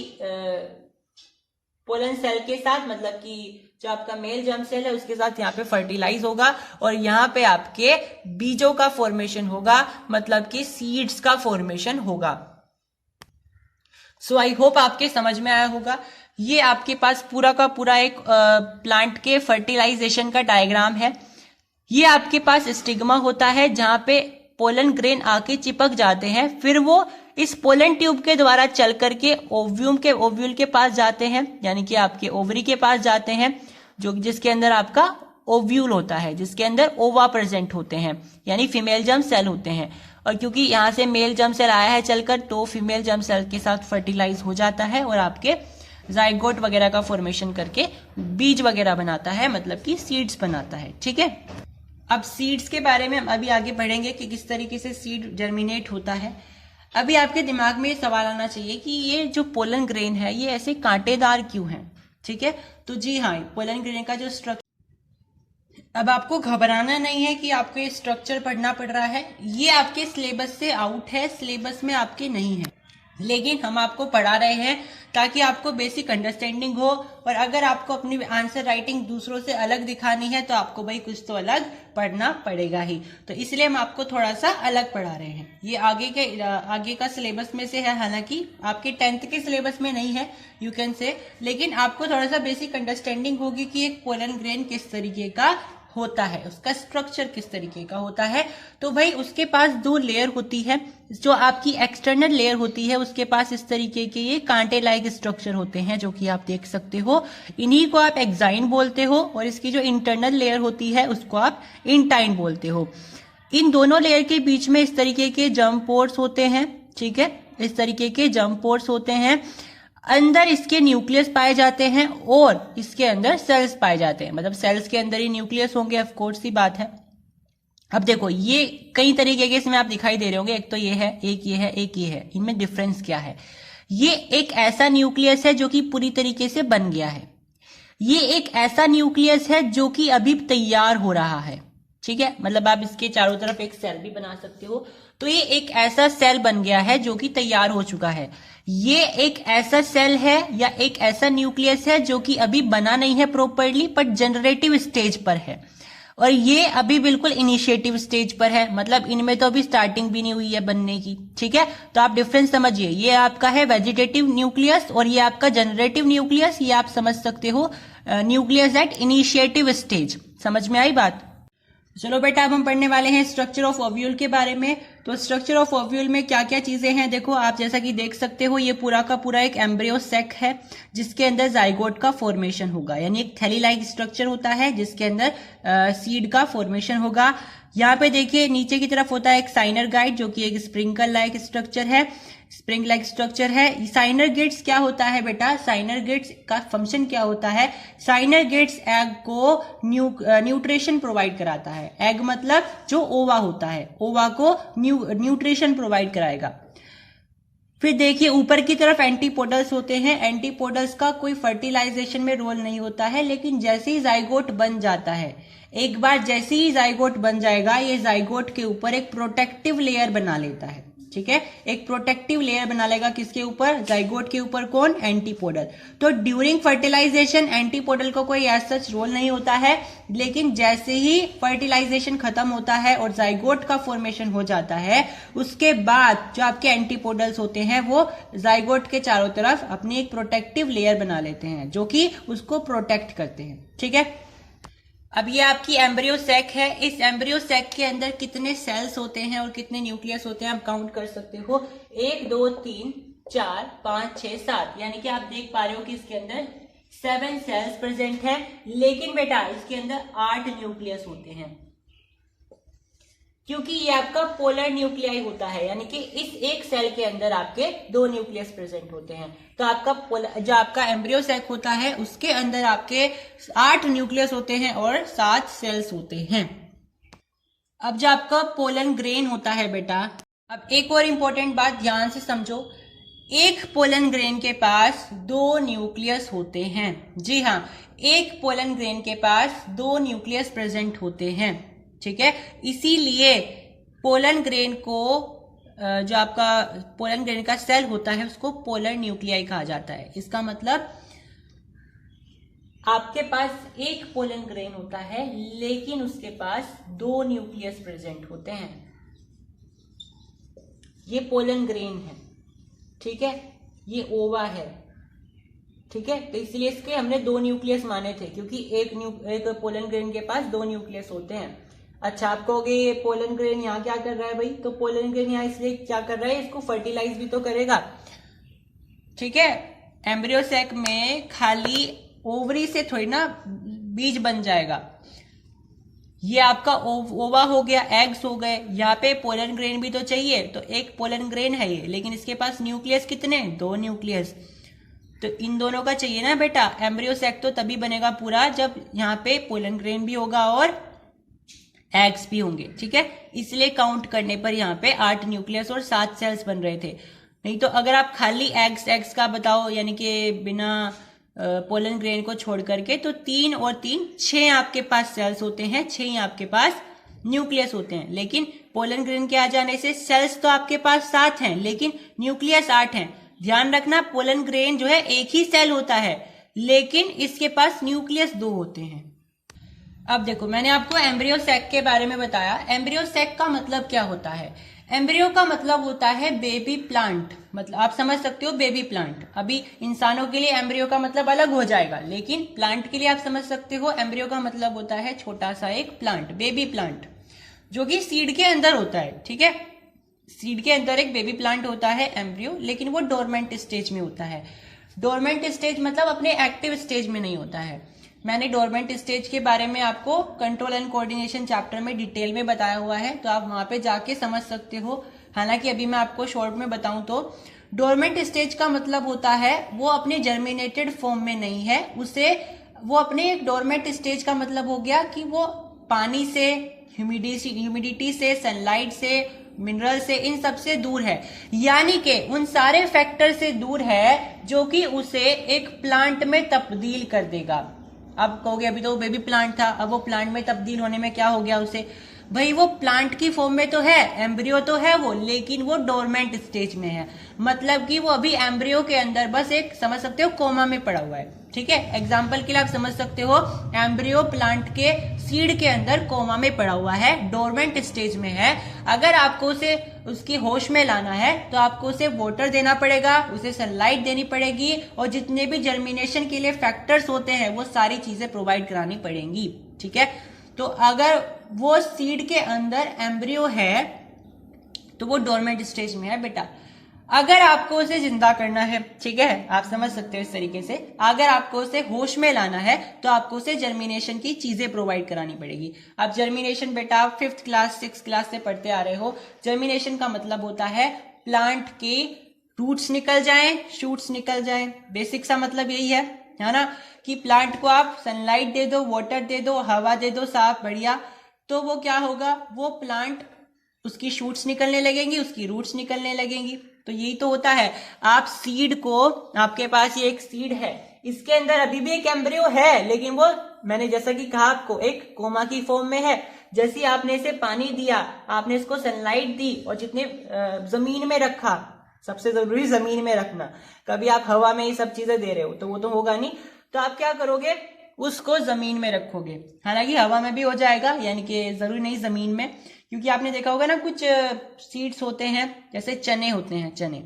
पोलन सेल के साथ, मतलब कि जो आपका मेल जर्म सेल है उसके साथ यहाँ पे फर्टिलाइज होगा, और यहाँ पे आपके बीजों का फॉर्मेशन होगा, मतलब कि सीड्स का फॉर्मेशन होगा। सो आई होप आपके समझ में आया होगा। ये आपके पास पूरा का पूरा एक प्लांट के फर्टिलाइजेशन का डायग्राम है। ये आपके पास स्टिग्मा होता है, जहां पे पोलन ग्रेन आके चिपक जाते हैं, फिर वो इस पोलन ट्यूब के द्वारा चल करके ओव्यूल के पास जाते हैं, यानी कि आपके ओवरी के पास जाते हैं, जो जिसके अंदर आपका ओव्यूल होता है, जिसके अंदर ओवा प्रेजेंट होते हैं, यानी फीमेल जर्म सेल होते हैं। और क्योंकि यहाँ से मेल जर्म सेल आया है चलकर, तो फीमेल जर्म सेल के साथ फर्टिलाइज हो जाता है और आपके जाइगोट वगैरह का फॉर्मेशन करके बीज वगैरह बनाता है, मतलब कि सीड्स बनाता है। ठीक है, अब सीड्स के बारे में हम अभी आगे बढ़ेंगे कि किस तरीके से सीड जर्मिनेट होता है। अभी आपके दिमाग में ये सवाल आना चाहिए कि ये जो पोलन ग्रेन है ये ऐसे कांटेदार क्यों है। ठीक है, तो जी हाँ, पोलन ग्रेन का जो स्ट्रक्चर, अब आपको घबराना नहीं है कि आपको ये स्ट्रक्चर पढ़ना पड़ रहा है, ये आपके सिलेबस से आउट है, सिलेबस में आपके नहीं है, लेकिन हम आपको पढ़ा रहे हैं ताकि आपको बेसिक अंडरस्टैंडिंग हो। और अगर आपको अपनी आंसर राइटिंग दूसरों से अलग दिखानी है तो आपको भाई कुछ तो अलग पढ़ना पड़ेगा ही, तो इसलिए हम आपको थोड़ा सा अलग पढ़ा रहे हैं। ये आगे का सिलेबस में से है, हालांकि आपके 10th के सिलेबस में नहीं है यू कैन से, लेकिन आपको थोड़ा सा बेसिक अंडरस्टैंडिंग होगी कि एक पोलन ग्रेन किस तरीके का होता है, उसका स्ट्रक्चर किस तरीके का होता है। तो भाई उसके पास 2 लेयर होती है, जो आपकी एक्सटर्नल लेयर होती है उसके पास इस तरीके के ये कांटे लाइक स्ट्रक्चर होते हैं, जो कि आप देख सकते हो, इन्हीं को आप एक्साइन बोलते हो, और इसकी जो इंटरनल लेयर होती है उसको आप इंटाइन बोलते हो। इन दोनों लेयर के बीच में इस तरीके के जर्म पोर्स होते हैं। ठीक है, इस तरीके के जर्म पोर्स होते हैं, अंदर इसके न्यूक्लियस पाए जाते हैं और इसके अंदर सेल्स पाए जाते हैं, मतलब सेल्स के अंदर ही न्यूक्लियस होंगे, ऑफ कोर्स सी बात है। अब देखो ये कई तरीके के इसमें आप दिखाई दे रहे होंगे, एक तो ये है, एक ये है, एक ये है, इनमें डिफरेंस क्या है। ये एक ऐसा न्यूक्लियस है जो कि पूरी तरीके से बन गया है, ये एक ऐसा न्यूक्लियस है जो कि अभी तैयार हो रहा है। ठीक है, मतलब आप इसके चारों तरफ एक सेल भी बना सकते हो, तो ये एक ऐसा सेल बन गया है जो कि तैयार हो चुका है। ये एक ऐसा सेल है या एक ऐसा न्यूक्लियस है जो कि अभी बना नहीं है प्रॉपर्ली, बट जनरेटिव स्टेज पर है, और ये अभी बिल्कुल इनिशिएटिव स्टेज पर है, मतलब इनमें तो अभी स्टार्टिंग भी नहीं हुई है बनने की। ठीक है, तो आप डिफरेंस समझिए, ये आपका है वेजिटेटिव न्यूक्लियस और ये आपका जनरेटिव न्यूक्लियस, ये आप समझ सकते हो न्यूक्लियस एट इनिशिएटिव स्टेज। समझ में आई बात? चलो बेटा, अब हम पढ़ने वाले हैं स्ट्रक्चर ऑफ ओव्यूल के बारे में। तो स्ट्रक्चर ऑफ ओव्यूल में क्या क्या चीजें हैं, देखो आप जैसा कि देख सकते हो, ये पूरा का पूरा एक एम्ब्रियो सेक है जिसके अंदर जाइगोट का फॉर्मेशन होगा, यानी एक थैली लाइक स्ट्रक्चर होता है जिसके अंदर सीड का फॉर्मेशन होगा। यहाँ पे देखिए नीचे की तरफ होता है एक साइनर गाइड जो कि एक स्प्रिंकल लाइक स्ट्रक्चर है, स्प्रिंग लाइक स्ट्रक्चर है। साइनर गेट्स क्या होता है बेटा, साइनर गेट्स का फंक्शन क्या होता है, साइनर गेट्स एग को न्यूट्रिशन प्रोवाइड कराता है। एग मतलब जो ओवा होता है, ओवा को न्यूट्रिशन प्रोवाइड कराएगा। फिर देखिए ऊपर की तरफ एंटीपोडल्स होते हैं, एंटीपोडल्स का कोई फर्टिलाइजेशन में रोल नहीं होता है, लेकिन जैसे ही जाइगोट बन जाता है, एक बार जैसे ही जाइगोट बन जाएगा, ये जाइगोट के ऊपर एक प्रोटेक्टिव लेयर बना लेता है। ठीक है, एक प्रोटेक्टिव लेयर बना लेगा, किसके ऊपर, जाइगोट के ऊपर। कौन, एंटीपोडल। तो ड्यूरिंग फर्टिलाइजेशन एंटीपोडल को कोई एज सच रोल नहीं होता है, लेकिन जैसे ही फर्टिलाइजेशन खत्म होता है और जाइगोट का फॉर्मेशन हो जाता है, उसके बाद जो आपके एंटीपोडल्स होते हैं वो जाइगोट के चारों तरफ अपनी एक प्रोटेक्टिव लेयर बना लेते हैं जो कि उसको प्रोटेक्ट करते हैं। ठीक है, अब ये आपकी एम्ब्रियो सेक है, इस एम्ब्रियो सेक के अंदर कितने सेल्स होते हैं और कितने न्यूक्लियस होते हैं आप काउंट कर सकते हो, 1 2 3 4 5 6 7, यानी कि आप देख पा रहे हो कि इसके अंदर 7 सेल्स प्रेजेंट हैं, लेकिन बेटा इसके अंदर 8 न्यूक्लियस होते हैं, क्योंकि ये आपका पोलर न्यूक्लियाई होता है, यानी कि इस एक सेल के अंदर आपके 2 न्यूक्लियस प्रेजेंट होते हैं। तो आपका जो आपका एम्ब्रियो सेक होता है उसके अंदर आपके 8 न्यूक्लियस होते हैं और 7 सेल्स होते हैं। अब जो आपका पोलन ग्रेन होता है बेटा, अब एक और इंपॉर्टेंट बात ध्यान से समझो, एक पोलन ग्रेन के पास 2 न्यूक्लियस होते हैं। जी हाँ, एक पोलन ग्रेन के पास 2 न्यूक्लियस प्रेजेंट होते हैं। ठीक है, इसीलिए पोलन ग्रेन को जो आपका पोलन ग्रेन का सेल होता है उसको पोलर न्यूक्लियाई कहा जाता है। इसका मतलब आपके पास एक पोलन ग्रेन होता है लेकिन उसके पास 2 न्यूक्लियस प्रेजेंट होते हैं, ये पोलन ग्रेन है। ठीक है, ये ओवा है। ठीक है, तो इसलिए इसके हमने 2 न्यूक्लियस माने थे, क्योंकि एक पोलन ग्रेन के पास 2 न्यूक्लियस होते हैं। अच्छा, आप कहोगे ये पोलन ग्रेन यहाँ क्या कर रहा है भाई? तो पोलन ग्रेन यहाँ इसलिए क्या कर रहा है, इसको फर्टिलाइज भी तो करेगा, ठीक है। एम्ब्रियो सैक में खाली ओवरी से थोड़ी ना बीज बन जाएगा, ये आपका ओवा हो गया, एग्स हो गए, यहाँ पे पोलन ग्रेन भी तो चाहिए, तो एक पोलन ग्रेन है ये, लेकिन इसके पास न्यूक्लियस कितने, 2 न्यूक्लियस, तो इन दोनों का चाहिए ना बेटा। एम्ब्रियो सैक तो तभी बनेगा पूरा जब यहाँ पे पोलन ग्रेन भी होगा और एग्स भी होंगे, ठीक है। इसलिए काउंट करने पर यहाँ पे 8 न्यूक्लियस और 7 सेल्स बन रहे थे। नहीं तो अगर आप खाली एग्स का बताओ, यानी कि बिना पोलन ग्रेन को छोड़ करके, तो 3 और 3 6 आपके पास सेल्स होते हैं, 6 ही आपके पास न्यूक्लियस होते हैं। लेकिन पोलन ग्रेन के आ जाने से सेल्स तो आपके पास 7 हैं, लेकिन न्यूक्लियस 8 हैं। ध्यान रखना, पोलन ग्रेन जो है एक ही सेल होता है, लेकिन इसके पास न्यूक्लियस 2 होते हैं। अब देखो, मैंने आपको एम्ब्रियो सैक के बारे में बताया। एम्ब्रियो सैक का मतलब क्या होता है? एम्ब्रियो का मतलब होता है बेबी प्लांट, मतलब आप समझ सकते हो बेबी प्लांट। अभी इंसानों के लिए एम्ब्रियो का मतलब अलग हो जाएगा, लेकिन प्लांट के लिए आप समझ सकते हो एम्ब्रियो का मतलब होता है छोटा सा एक प्लांट, बेबी प्लांट, जो कि सीड के अंदर होता है, ठीक है। सीड के अंदर एक बेबी प्लांट होता है एम्ब्रियो, लेकिन वो डोरमेंट स्टेज में होता है। डोरमेंट स्टेज मतलब अपने एक्टिव स्टेज में नहीं होता है। मैंने डोरमेंट स्टेज के बारे में आपको कंट्रोल एंड कोऑर्डिनेशन चैप्टर में डिटेल में बताया हुआ है, तो आप वहां पे जाके समझ सकते हो। हालांकि अभी मैं आपको शॉर्ट में बताऊं तो डोरमेंट स्टेज का मतलब होता है वो अपने जर्मिनेटेड फॉर्म में नहीं है, उसे वो अपने एक डोरमेंट स्टेज का मतलब हो गया कि वो पानी से, ह्यूमिडिटी से, सनलाइट से, मिनरल से, इन सब से दूर है, यानी कि उन सारे फैक्टर से दूर है जो कि उसे एक प्लांट में तब्दील कर देगा। अब कहोगे अभी तो वो बेबी प्लांट था, अब वो प्लांट में तब्दील होने में क्या हो गया उसे? भाई वो प्लांट की फॉर्म में तो है, एम्ब्रियो तो है वो, लेकिन वो डोरमेंट स्टेज में है, मतलब कि वो अभी एम्ब्रियो के अंदर बस एक, समझ सकते हो, कोमा में पड़ा हुआ है, ठीक है। एग्जाम्पल के लिए आप समझ सकते हो एम्ब्रियो प्लांट के सीड के अंदर कोमा में पड़ा हुआ है, डोरमेंट स्टेज में है। अगर आपको उसे उसकी होश में लाना है तो आपको उसे वाटर देना पड़ेगा, उसे सनलाइट देनी पड़ेगी, और जितने भी जर्मिनेशन के लिए फैक्टर्स होते हैं वो सारी चीजें प्रोवाइड करानी पड़ेंगी, ठीक है। तो अगर वो सीड के अंदर एम्ब्रियो है तो वो डोरमेंट स्टेज में है बेटा। अगर आपको उसे जिंदा करना है, ठीक है, आप समझ सकते हो इस तरीके से, अगर आपको उसे होश में लाना है तो आपको उसे जर्मिनेशन की चीजें प्रोवाइड करानी पड़ेगी। अब जर्मिनेशन बेटा आप 5th क्लास 6th क्लास से पढ़ते आ रहे हो। जर्मिनेशन का मतलब होता है प्लांट के रूट्स निकल जाएं, शूट्स निकल जाएं, बेसिक सा मतलब यही है ना, कि प्लांट को आप सनलाइट दे दो, वाटर दे दो, हवा दे दो साफ बढ़िया, तो वो क्या होगा, वो प्लांट, उसकी शूट्स निकलने लगेंगी, उसकी रूट्स निकलने लगेंगी। तो यही तो होता है। आप सीड को, आपके पास ये एक सीड है, इसके अंदर अभी भी एक एम्ब्रियो है, लेकिन वो, मैंने जैसा कि कहा आपको, एक कोमा की फॉर्म में है। जैसे आपने इसे पानी दिया, आपने इसको सनलाइट दी, और जितने जमीन में रखा, सबसे जरूरी जमीन में रखना, कभी आप हवा में ये सब चीजें दे रहे हो तो वो तो होगा नहीं, तो आप क्या करोगे, उसको जमीन में रखोगे। हालांकि हवा में भी हो जाएगा, यानी कि जरूरी नहीं जमीन में, क्योंकि आपने देखा होगा ना कुछ सीड्स होते हैं, जैसे चने होते हैं, चने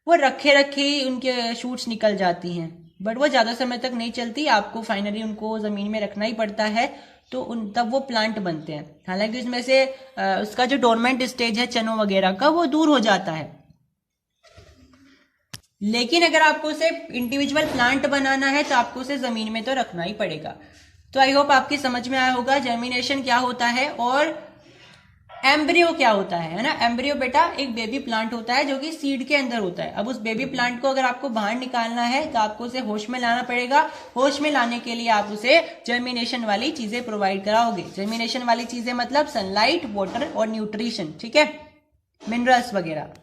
वो रखे रखे ही उनके शूट्स निकल जाती हैं, बट वो ज्यादा समय तक नहीं चलती, आपको फाइनली उनको जमीन में रखना ही पड़ता है, तो तब वो प्लांट बनते हैं। हालांकि उसमें से उसका जो डोरमेंट स्टेज है चनों वगैरह का, वो दूर हो जाता है। लेकिन अगर आपको उसे इंडिविजुअल प्लांट बनाना है तो आपको उसे जमीन में तो रखना ही पड़ेगा। तो आई होप आपकी समझ में आया होगा जर्मिनेशन क्या होता है और एम्ब्रियो क्या होता है ना। एम्ब्रियो बेटा एक बेबी प्लांट होता है जो कि सीड के अंदर होता है। अब उस बेबी प्लांट को अगर आपको बाहर निकालना है तो आपको उसे होश में लाना पड़ेगा। होश में लाने के लिए आप उसे जर्मिनेशन वाली चीजें प्रोवाइड कराओगे। जर्मिनेशन वाली चीजें मतलब सनलाइट, वाटर और न्यूट्रिशन, ठीक है, मिनरल्स वगैरह।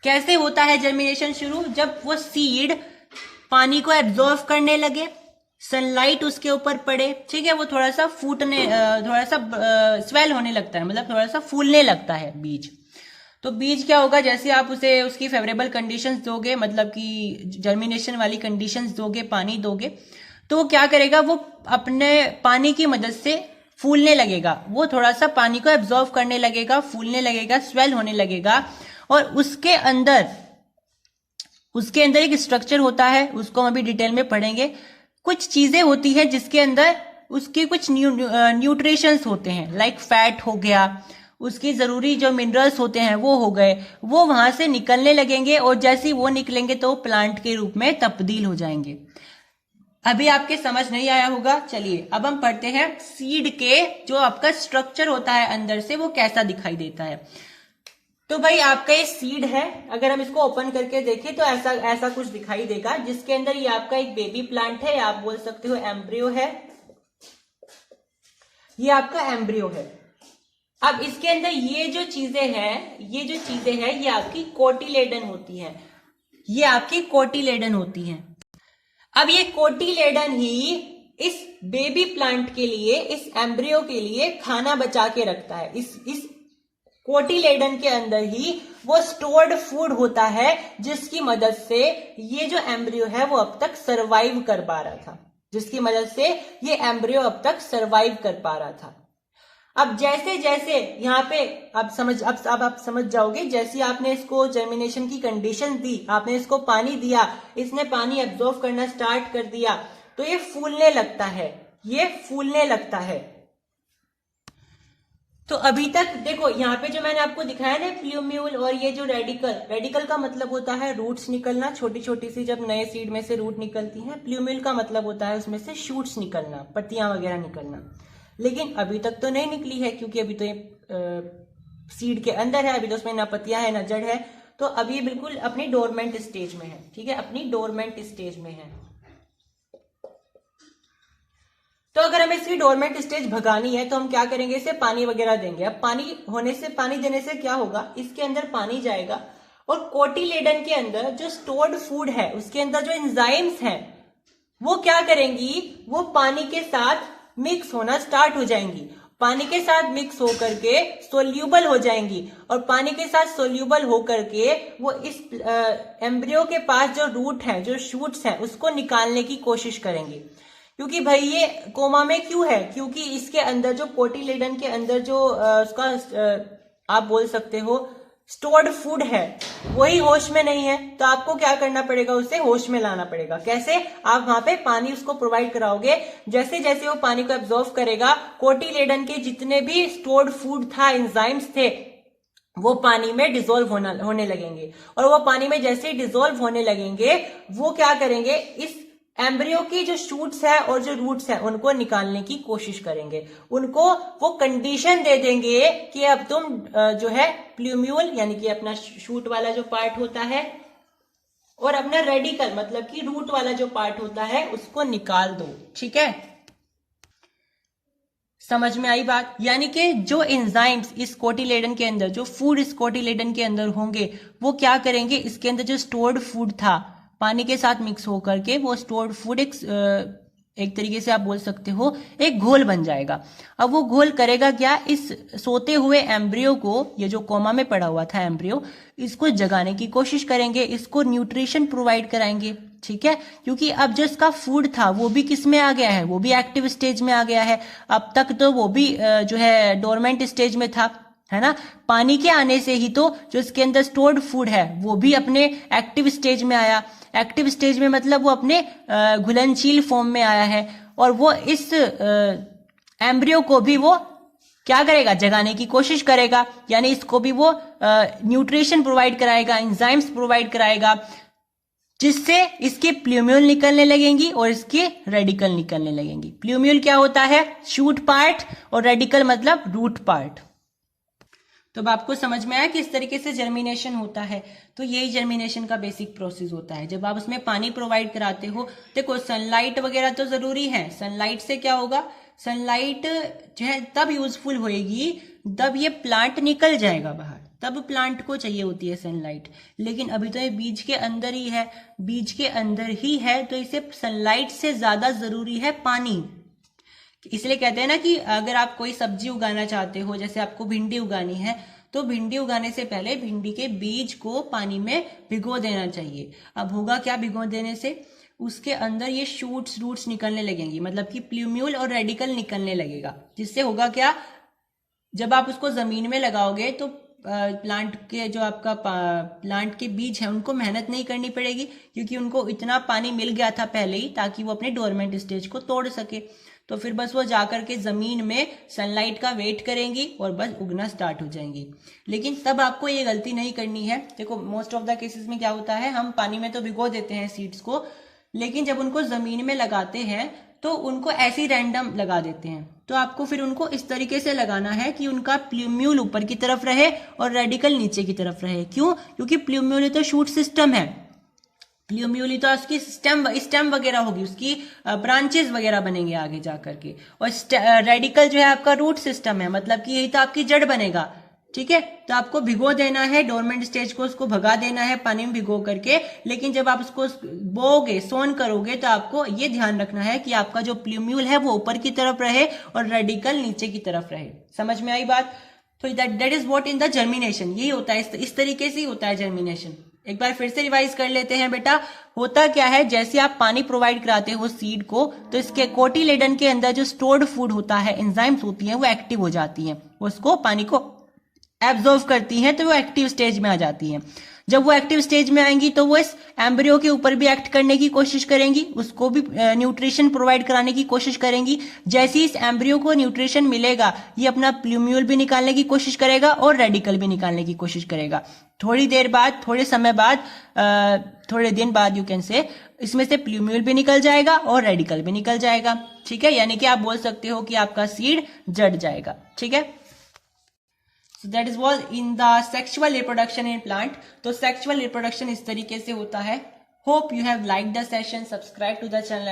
कैसे होता है जर्मिनेशन शुरू? जब वो सीड पानी को एब्जॉर्व करने लगे, सनलाइट उसके ऊपर पड़े, ठीक है, वो थोड़ा सा फूटने, थोड़ा सा स्वेल होने लगता है, मतलब थोड़ा सा फूलने लगता है बीज। तो बीज क्या होगा, जैसे आप उसे उसकी फेवरेबल कंडीशंस दोगे, मतलब कि जर्मिनेशन वाली कंडीशंस दोगे, पानी दोगे, तो वो क्या करेगा, वो अपने पानी की मदद से फूलने लगेगा। वो थोड़ा सा पानी को एब्जॉर्व करने लगेगा, फूलने लगेगा, स्वेल होने लगेगा। और उसके अंदर एक स्ट्रक्चर होता है, उसको हम अभी डिटेल में पढ़ेंगे। कुछ चीजें होती है जिसके अंदर उसके कुछ न्यूट्रिशंस होते हैं, लाइक फैट हो गया, उसकी जरूरी जो मिनरल्स होते हैं वो हो गए, वो वहां से निकलने लगेंगे और जैसे ही वो निकलेंगे तो प्लांट के रूप में तब्दील हो जाएंगे। अभी आपके समझ नहीं आया होगा, चलिए अब हम पढ़ते हैं सीड के जो आपका स्ट्रक्चर होता है अंदर से वो कैसा दिखाई देता है। तो भाई आपका ये सीड है, अगर हम इसको ओपन करके देखें तो ऐसा ऐसा कुछ दिखाई देगा, जिसके अंदर ये आपका एक बेबी प्लांट है, आप बोल सकते हो एम्ब्रियो है, ये आपका एम्ब्रियो है। अब इसके अंदर ये जो चीजें हैं ये आपकी कोटिलेडन होती हैं, ये आपकी कोटिलेडन होती हैं। अब ये कोटिलेडन ही इस बेबी प्लांट के लिए, इस एम्ब्रियो के लिए खाना बचा के रखता है। इस कोटिलेडन के अंदर ही वो स्टोर्ड फूड होता है, जिसकी मदद से ये जो एम्ब्रियो है वो अब तक सरवाइव कर पा रहा था, जिसकी मदद से ये एम्ब्रियो अब तक सरवाइव कर पा रहा था। अब जैसे जैसे यहाँ पे आप समझ जाओगे, जैसे आपने इसको जर्मिनेशन की कंडीशन दी, आपने इसको पानी दिया, इसने पानी एब्जॉर्ब करना स्टार्ट कर दिया, तो ये फूलने लगता है, ये फूलने लगता है। तो अभी तक देखो यहाँ पे जो मैंने आपको दिखाया ना प्लूम्यूल और ये जो रेडिकल का मतलब होता है रूट्स निकलना, छोटी छोटी सी जब नए सीड में से रूट निकलती हैं। प्लूम्यूल का मतलब होता है उसमें से शूट्स निकलना, पत्तियां वगैरह निकलना। लेकिन अभी तक तो नहीं निकली है, क्योंकि अभी तो ये सीड के अंदर है, अभी तो उसमें ना पत्तियां है ना जड़ है, तो अभी ये बिल्कुल अपनी डोरमेंट स्टेज में है। ठीक है, अपनी डोरमेंट स्टेज में है। तो अगर हमें इसकी डोरमेंट स्टेज भगानी है तो हम क्या करेंगे, इसे पानी वगैरह देंगे। अब पानी देने से क्या होगा, इसके अंदर पानी जाएगा और कोटिलेडन के अंदर जो स्टोर्ड फूड है उसके अंदर जो एंजाइम्स हैं वो क्या करेंगी, वो पानी के साथ मिक्स होना स्टार्ट हो जाएंगी, पानी के साथ मिक्स होकर के सोल्यूबल हो जाएंगी, और पानी के साथ सोल्यूबल होकर के वो इस एम्ब्रियो के पास जो रूट है, जो शूट्स है, उसको निकालने की कोशिश करेंगे। क्योंकि भाई ये कोमा में क्यों है, क्योंकि इसके अंदर जो कोटिलेडन के अंदर जो उसका आप बोल सकते हो स्टोर्ड फूड है वही होश में नहीं है, तो आपको क्या करना पड़ेगा, उसे होश में लाना पड़ेगा। कैसे, आप वहां पे पानी उसको प्रोवाइड कराओगे, जैसे जैसे वो पानी को एब्जॉर्व करेगा, कोटिलेडन के जितने भी स्टोर्ड फूड था, एंजाइम्स थे, वो पानी में डिसॉल्व होने लगेंगे, और वो पानी में जैसे ही डिसॉल्व होने लगेंगे वो क्या करेंगे, इस एम्ब्रियो की जो शूट्स है और जो रूट्स है उनको निकालने की कोशिश करेंगे, उनको वो कंडीशन दे देंगे कि अब तुम जो है प्लूम्यूल यानी कि अपना शूट वाला जो पार्ट होता है और अपना रेडिकल मतलब कि रूट वाला जो पार्ट होता है उसको निकाल दो। ठीक है, समझ में आई बात। यानी कि जो एंजाइम्स इस कोटिलेडन के अंदर, जो फूड इस कोटिलेडन के अंदर होंगे, वो क्या करेंगे, इसके अंदर जो स्टोर्ड फूड था पानी के साथ मिक्स होकर के वो स्टोर्ड फूड एक तरीके से आप बोल सकते हो एक घोल बन जाएगा। अब वो घोल करेगा क्या, इस सोते हुए एम्ब्रियो को, ये जो कोमा में पड़ा हुआ था एम्ब्रियो, इसको जगाने की कोशिश करेंगे, इसको न्यूट्रिशन प्रोवाइड कराएंगे। ठीक है, क्योंकि अब जो इसका फूड था वो भी किस में आ गया है, वो भी एक्टिव स्टेज में आ गया है। अब तक तो वो भी जो है डोरमेंट स्टेज में था, है ना। पानी के आने से ही तो जो इसके अंदर स्टोर्ड फूड है वो भी अपने एक्टिव स्टेज में आया। एक्टिव स्टेज में मतलब वो अपने घुलनशील फॉर्म में आया है, और वो इस एम्ब्रियो को भी वो क्या करेगा, जगाने की कोशिश करेगा, यानी इसको भी वो न्यूट्रिशन प्रोवाइड कराएगा, एंजाइम्स प्रोवाइड कराएगा, जिससे इसके प्लूम्यूल निकलने लगेंगी और इसके रेडिकल निकलने लगेंगी। प्लूम्यूल क्या होता है, शूट पार्ट, और रेडिकल मतलब रूट पार्ट। तो अब आपको समझ में आया किस तरीके से जर्मिनेशन होता है। तो यही जर्मिनेशन का बेसिक प्रोसेस होता है। जब आप उसमें पानी प्रोवाइड कराते हो, देखो सनलाइट वगैरह तो जरूरी है, सनलाइट से क्या होगा, सनलाइट जो है तब यूजफुल होएगी जब ये प्लांट निकल जाएगा बाहर, तब प्लांट को चाहिए होती है सनलाइट। लेकिन अभी तो ये बीज के अंदर ही है, बीज के अंदर ही है, तो इसे सनलाइट से ज्यादा जरूरी है पानी। इसलिए कहते हैं ना कि अगर आप कोई सब्जी उगाना चाहते हो, जैसे आपको भिंडी उगानी है, तो भिंडी उगाने से पहले भिंडी के बीज को पानी में भिगो देना चाहिए। अब होगा क्या भिगो देने से, उसके अंदर ये शूट्स रूट्स निकलने लगेंगी, मतलब कि प्लूम्यूल और रेडिकल निकलने लगेगा, जिससे होगा क्या, जब आप उसको जमीन में लगाओगे तो प्लांट के जो आपका प्लांट के बीज है उनको मेहनत नहीं करनी पड़ेगी, क्योंकि उनको इतना पानी मिल गया था पहले ही, ताकि वो अपने डोरमेंट स्टेज को तोड़ सके। तो फिर बस वो जाकर के जमीन में सनलाइट का वेट करेंगी और बस उगना स्टार्ट हो जाएंगी। लेकिन तब आपको ये गलती नहीं करनी है। देखो मोस्ट ऑफ द केसेस में क्या होता है, हम पानी में तो भिगो देते हैं सीड्स को, लेकिन जब उनको जमीन में लगाते हैं तो उनको ऐसे ही रैंडम लगा देते हैं। तो आपको फिर उनको इस तरीके से लगाना है कि उनका प्लूम्यूल ऊपर की तरफ रहे और रेडिकल नीचे की तरफ रहे। क्यों? क्योंकि प्लूम्यूल तो शूट सिस्टम है, प्लूम्यूली तो उसकी स्टेम वगैरह होगी, उसकी ब्रांचेस वगैरह बनेंगे आगे जाकर के, और रेडिकल जो है आपका रूट सिस्टम है, मतलब कि यही तो आपकी जड़ बनेगा। ठीक है, तो आपको भिगो देना है डोरमेंट स्टेज को, उसको भगा देना है पानी में भिगो करके। लेकिन जब आप उसको बोओगे, सोन करोगे, तो आपको ये ध्यान रखना है कि आपका जो प्लूम्यूल है वो ऊपर की तरफ रहे और रेडिकल नीचे की तरफ रहे। समझ में आई बात? तो that is what in the germination, यही होता है, इस तरीके से ही होता है जर्मिनेशन। एक बार फिर से रिवाइज कर लेते हैं बेटा। होता क्या है, जैसे आप पानी प्रोवाइड कराते हो सीड को, तो इसके कोटिलेडन के अंदर जो स्टोर्ड फूड होता है, एंजाइम्स होती हैं, वो एक्टिव हो जाती हैं, उसको पानी को एब्जॉर्व करती हैं, तो वो एक्टिव स्टेज में आ जाती हैं। जब वो एक्टिव स्टेज में आएंगी तो वो इस एम्ब्रियो के ऊपर भी एक्ट करने की कोशिश करेंगी, उसको भी न्यूट्रिशन प्रोवाइड कराने की कोशिश करेंगी। जैसे इस एम्ब्रियो को न्यूट्रिशन मिलेगा, ये अपना प्लूम्यूल भी निकालने की कोशिश करेगा और रेडिकल भी निकालने की कोशिश करेगा। थोड़ी देर बाद, थोड़े समय बाद, थोड़े दिन बाद यू कैन से, इसमें से प्लूम्यूल भी निकल जाएगा और रेडिकल भी निकल जाएगा। ठीक है, यानी कि आप बोल सकते हो कि आपका सीड जड़ जाएगा। ठीक है, so that is was in the sexual reproduction in plant। तो sexual reproduction इस तरीके से होता है। Hope you have liked the session, subscribe to the channel।